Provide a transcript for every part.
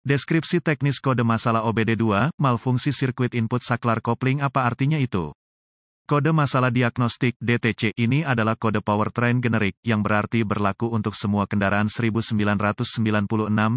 Deskripsi teknis kode masalah OBD2, malfungsi sirkuit input saklar kopling apa artinya itu? Kode masalah diagnostik (DTC) ini adalah kode powertrain generik, yang berarti berlaku untuk semua kendaraan 1996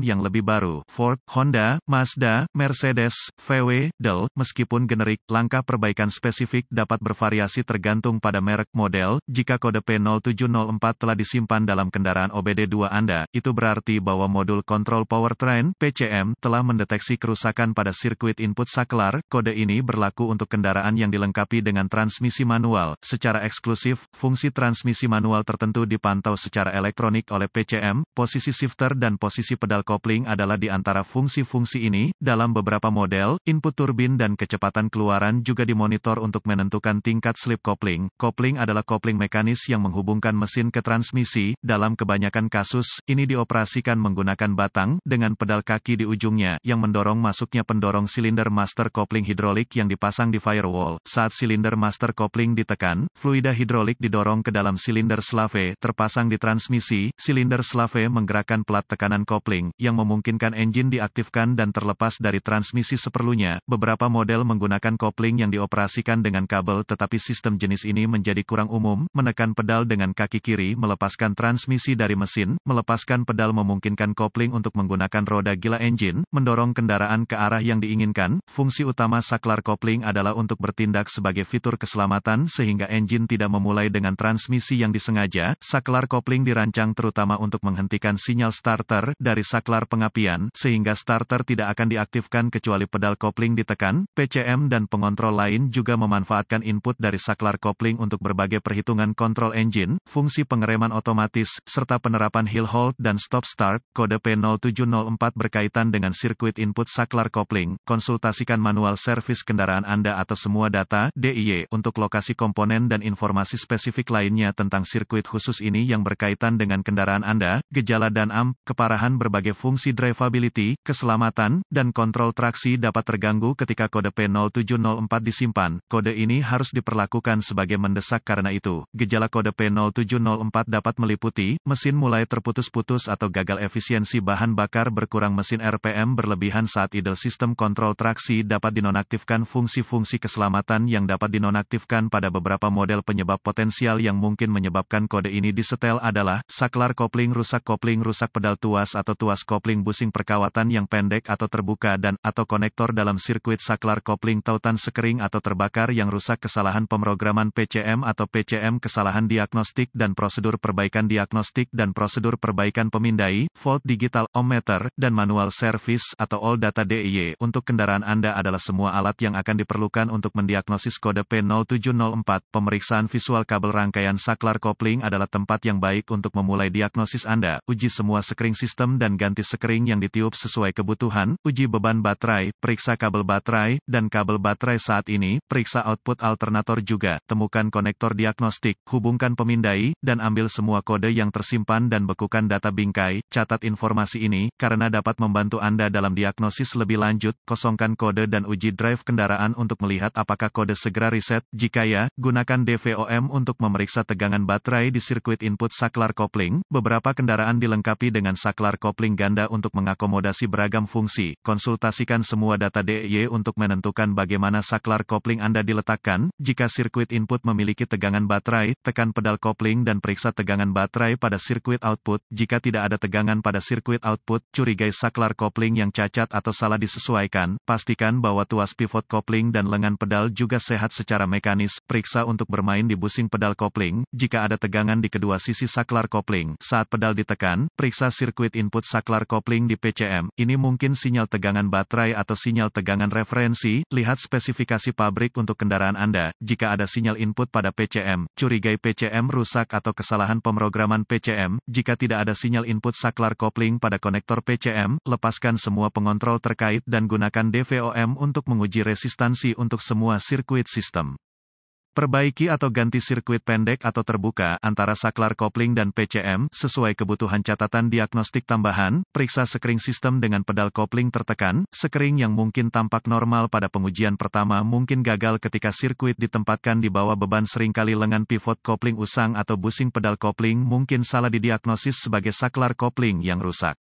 yang lebih baru, Ford, Honda, Mazda, Mercedes, VW, Dell. Meskipun generik, langkah perbaikan spesifik dapat bervariasi tergantung pada merek model. Jika kode P0704 telah disimpan dalam kendaraan OBD2 Anda, itu berarti bahwa modul kontrol powertrain (PCM) telah mendeteksi kerusakan pada sirkuit input saklar. Kode ini berlaku untuk kendaraan yang dilengkapi dengan transmisi manual. Secara eksklusif, fungsi transmisi manual tertentu dipantau secara elektronik oleh PCM. Posisi shifter dan posisi pedal kopling adalah di antara fungsi-fungsi ini. Dalam beberapa model, input turbin dan kecepatan keluaran juga dimonitor untuk menentukan tingkat slip kopling. Kopling adalah kopling mekanis yang menghubungkan mesin ke transmisi. Dalam kebanyakan kasus, ini dioperasikan menggunakan batang dengan pedal kaki di ujungnya yang mendorong masuknya pendorong silinder master kopling hidrolik yang dipasang di firewall. Saat silinder master kopling ditekan, fluida hidrolik didorong ke dalam silinder slave terpasang di transmisi. Silinder slave menggerakkan pelat tekanan kopling yang memungkinkan engine diaktifkan dan terlepas dari transmisi seperlunya. Beberapa model menggunakan kopling yang dioperasikan dengan kabel, tetapi sistem jenis ini menjadi kurang umum. Menekan pedal dengan kaki kiri melepaskan transmisi dari mesin. Melepaskan pedal memungkinkan kopling untuk menggunakan roda gila engine, mendorong kendaraan ke arah yang diinginkan. Fungsi utama saklar kopling adalah untuk bertindak sebagai fitur keselamatan sehingga engine tidak memulai dengan transmisi yang disengaja. Saklar kopling dirancang terutama untuk menghentikan sinyal starter dari saklar pengapian, sehingga starter tidak akan diaktifkan kecuali pedal kopling ditekan. PCM dan pengontrol lain juga memanfaatkan input dari saklar kopling untuk berbagai perhitungan kontrol engine, fungsi pengereman otomatis, serta penerapan hill hold dan stop start. Kode P0704 berkaitan dengan sirkuit input saklar kopling. Konsultasikan manual servis kendaraan Anda atau semua data DIY untuk lokasi komponen dan informasi spesifik lainnya tentang sirkuit khusus ini yang berkaitan dengan kendaraan Anda. Gejala dan keparahan berbagai fungsi drivability, keselamatan, dan kontrol traksi dapat terganggu ketika kode P0704 disimpan. Kode ini harus diperlakukan sebagai mendesak karena itu. Gejala kode P0704 dapat meliputi, mesin mulai terputus-putus atau gagal efisiensi bahan bakar berkurang, mesin RPM berlebihan saat idle. Sistem kontrol traksi dapat dinonaktifkan. Fungsi-fungsi keselamatan yang dapat dinonaktifkan pada beberapa model. Penyebab potensial yang mungkin menyebabkan kode ini disetel adalah saklar kopling rusak pedal tuas atau tuas kopling, busing perkawatan yang pendek atau terbuka dan atau konektor dalam sirkuit saklar kopling, tautan sekering atau terbakar yang rusak, kesalahan pemrograman PCM atau PCM, kesalahan diagnostik dan prosedur perbaikan diagnostik dan prosedur perbaikan pemindai, fault digital, ohmmeter, dan manual service atau all data DIY. Untuk kendaraan Anda adalah semua alat yang akan diperlukan untuk mendiagnosis kode P0704. Pemeriksaan visual kabel rangkaian saklar kopling adalah tempat yang baik untuk memulai diagnosis Anda. Uji semua sekring sistem dan ganti sekring yang ditiup sesuai kebutuhan. Uji beban baterai, periksa kabel baterai, dan kabel baterai saat ini. Periksa output alternator juga. Temukan konektor diagnostik, hubungkan pemindai, dan ambil semua kode yang tersimpan dan bekukan data bingkai. Catat informasi ini, karena dapat membantu Anda dalam diagnosis lebih lanjut. Kosongkan kode dan uji drive kendaraan untuk melihat apakah kode segera reset. Jika ya, gunakan DVOM untuk memeriksa tegangan baterai di sirkuit input saklar kopling. Beberapa kendaraan dilengkapi dengan saklar kopling ganda untuk mengakomodasi beragam fungsi. Konsultasikan semua data DIY untuk menentukan bagaimana saklar kopling Anda diletakkan. Jika sirkuit input memiliki tegangan baterai, tekan pedal kopling dan periksa tegangan baterai pada sirkuit output. Jika tidak ada tegangan pada sirkuit output, curigai saklar kopling yang cacat atau salah disesuaikan. Pastikan bahwa tuas pivot kopling dan lengan pedal juga sehat secara mekanis. Periksa untuk bermain di busing pedal kopling. Jika ada tegangan di kedua sisi saklar kopling saat pedal ditekan, periksa sirkuit input saklar kopling di PCM. Ini mungkin sinyal tegangan baterai atau sinyal tegangan referensi. Lihat spesifikasi pabrik untuk kendaraan Anda. Jika ada sinyal input pada PCM, curigai PCM rusak atau kesalahan pemrograman PCM. Jika tidak ada sinyal input saklar kopling pada konektor PCM, lepaskan semua pengontrol terkait dan gunakan DVOM untuk menguji resistansi untuk semua sirkuit sistem. Perbaiki atau ganti sirkuit pendek atau terbuka antara saklar kopling dan PCM sesuai kebutuhan. Catatan diagnostik tambahan, periksa sekring sistem dengan pedal kopling tertekan. Sekring yang mungkin tampak normal pada pengujian pertama mungkin gagal ketika sirkuit ditempatkan di bawah beban. Seringkali lengan pivot kopling usang atau busing pedal kopling mungkin salah didiagnosis sebagai saklar kopling yang rusak.